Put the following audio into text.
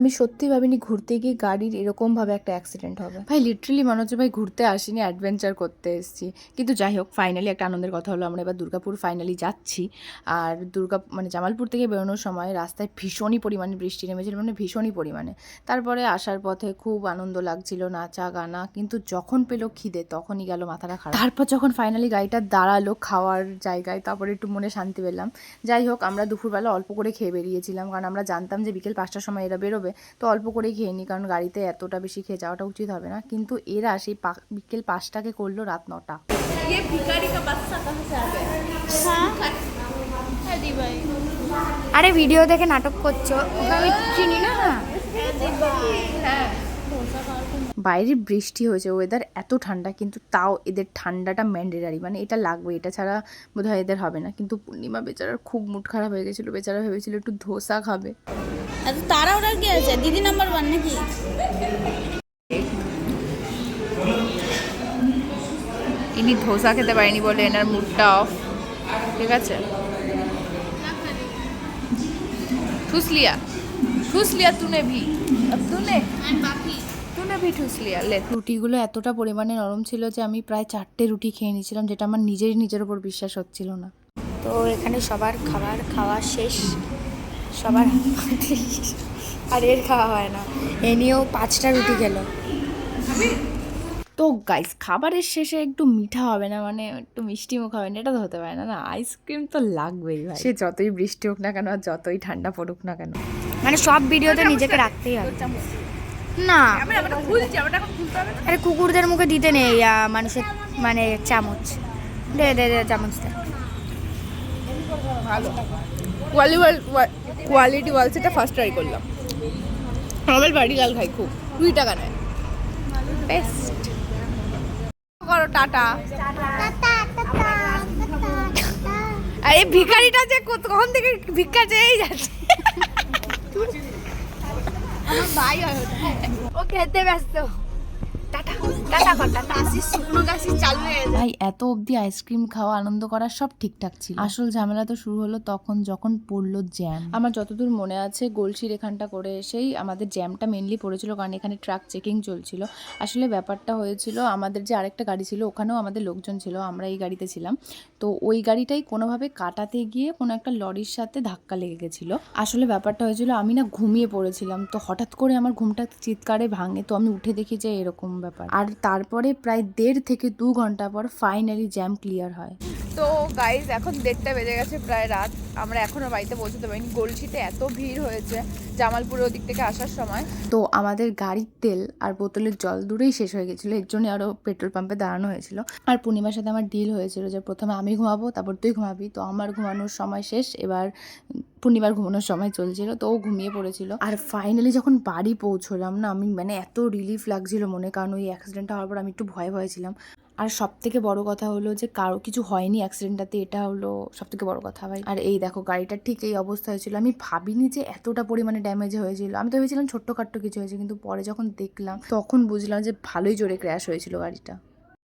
আমি সত্যি ভাবিনি ঘুরতে গিয়ে গাড়ির এরকমভাবে একটা অ্যাক্সিডেন্ট হবে। ভাই লিটারেলি মনে হচ্ছে ভাই ঘুরতে আসিনি, অ্যাডভেঞ্চার করতে এসেছি। কিন্তু যাই হোক, ফাইনালি একটা আনন্দের কথা হলো, আমরা এবার দুর্গাপুর ফাইনালি যাচ্ছি। আর জামালপুর থেকে বেরোনোর সময় রাস্তায় ভীষণই পরিমাণে বৃষ্টি নেমেছিল, মানে ভীষণই পরিমাণে। তারপরে আসার পথে খুব আনন্দ লাগছিল, নাচা গানা, কিন্তু যখন পেলো খিদে তখনই গেল মাথাটা খারাপ। তারপর যখন ফাইনালি গাড়িটা দাঁড়ালো খাওয়ার জায়গায়, তারপরে একটু মনে শান্তি পেলাম। যাই হোক, আমরা দুপুরবেলা অল্প করে খেয়ে বেরিয়েছিলাম, কারণ আমরা জানতাম যে বিকেল 5টার সময় এরা বেরোবে, তো অল্প করেই খেয়ে নিই, কারণ গাড়িতে এতটা বেশি খেয়ে যাওয়াটা উচিত হবে না। কিন্তু এরা সেই বিকেল 5টাকে করলো রাত 9টা। আরে ভিডিও দেখে নাটক করছো, আমি চিনি না। বাইরে বৃষ্টি হয়েছে, ওয়েদার এত ঠান্ডা, কিন্তু তাও এদের ঠান্ডাটা ম্যান্ডেটারি, মানে এটা লাগবে, এটা ছাড়া বোধহয় এদের হবে না। কিন্তু পূর্ণিমা বেচারার খুব মুড খারাপ হয়ে গেছিলো, বেচারা ভেবেছিল একটু ধোসা খাবে। এত তারা ওটার কি আছে, দিদি নাম্বার 1 নাকি? ইনি ধোসা খেতে পারেনি বলে এনার মুডটা অফ, ঠিক আছে। ठूस लिया तूने भी, अब तूने भी ठूस लिया। রুটিগুলো এতটা পরিমাণে নরম ছিল যে আমি প্রায় 4টে রুটি খেয়ে নিয়েছিলাম, যেটা আমার নিজের উপর বিশ্বাস হচ্ছিল না। তো এখানে সবার খাওয়া শেষ, সবার আর এর খাওয়া হয় না, এ নিয়েও 5টা রুটি খেল। তো গাইস, খাবারের শেষে একটু মিঠা হবে না, মানে একটু মিষ্টি মুখ হবে না, এটা তো হতে পারে না। না, আইসক্রিম তো লাগবেই ভাই, সে যতই বৃষ্টি হোক না কেন আর যতই ঠান্ডা পড়ুক না কেন। মানে সব ভিডিওতে নিজেকে রাখতেই হবে না। আরে কুকুরদের মুখে দিতে নেই মানুষের, মানে চামচ দে দে দে, চামচ দে। ভালো কোয়ালিটি ওয়াল সেটা ফার্স্ট ট্রাই করলাম। নর্মাল বাড়ি লাল খাই খুব, 2 টাকা নেয়, বেস্ট। করো টাটা। আরে ভিখারিটা যে কখন থেকে ভিক্ষা চেয়েই যাচ্ছে। আমার ভাই হয়, ও খেতে ব্যস্ত। ভাই এত অবধি আইসক্রিম খাওয়া, আনন্দ করা সব ঠিকঠাক ছিল। আসল ঝামেলা তো শুরু হলো তখন যখন পড়লো জ্যাম। আমার যতদূর মনে আছে, গলসির এখানটা করে এসেই আমাদের জ্যামটা মেনলি পড়েছিল, কারণ এখানে ট্রাক চেকিং চলছিল। আসলে ব্যাপারটা হয়েছিল, আমাদের যে আরেকটা গাড়ি ছিল ওখানেও আমাদের লোকজন ছিল, আমরা এই গাড়িতে ছিলাম। তো ওই গাড়িটাই কোনোভাবে কাটাতে গিয়ে কোনো একটা লরির সাথে ধাক্কা লেগে গেছিলো। আসলে ব্যাপারটা হয়েছিল, আমি না ঘুমিয়ে পড়েছিলাম, তো হঠাৎ করে আমার ঘুমটা চিৎকারে ভাঙে, তো আমি উঠে দেখি যে এরকম ব্যাপার। আর তারপরে প্রায় 1.5 থেকে 2 ঘন্টা পর ফাইনালি জ্যাম ক্লিয়ার হয়। তো গাইজ, এখন 1:30 বেজে গেছে, প্রায় রাত। আমরা এখনও বাড়িতে পৌঁছতে পারিনি, গলসিতে এত ভিড় হয়েছে জামালপুরের ওদিক থেকে আসার সময়। তো আমাদের গাড়ির তেল আর বোতলের জল দূরেই শেষ হয়ে গেছিলো, এর জন্য আরও পেট্রোল পাম্পে দাঁড়ানো হয়েছিল। আর পূর্ণিমার সাথে আমার ডিল হয়েছিল যে প্রথমে আমি ঘুমাবো, তারপর তুই ঘুমাবি। তো আমার ঘুমানোর সময় শেষ, এবার পূর্ণিমার ঘুমানোর সময় চলছিল, তো ও ঘুমিয়ে পড়েছিল। আর ফাইনালি যখন বাড়ি পৌঁছলাম না, আমি মানে এত রিলিফ লাগছিল মনে, কারণ ওই অ্যাক্সিডেন্টটা হওয়ার পর আমি একটু ভয় ছিলাম। আর সব থেকে বড় কথা হলো যে কারো কিছু হয়নি অ্যাক্সিডেন্টটাতে, এটা হলো সব থেকে বড় কথা ভাই। আর এই দেখো, গাড়িটা ঠিক এই অবস্থা হয়েছিল, আমি ভাবিনি যে এতটা পরিমাণে ড্যামেজ হয়েছিল। আমি তো ভেবেছিলাম ছোট্টখাট্ট কিছু হয়েছে, কিন্তু পরে যখন দেখলাম তখন বুঝলাম যে ভালোই জোরে ক্র্যাশ হয়েছিল গাড়িটা।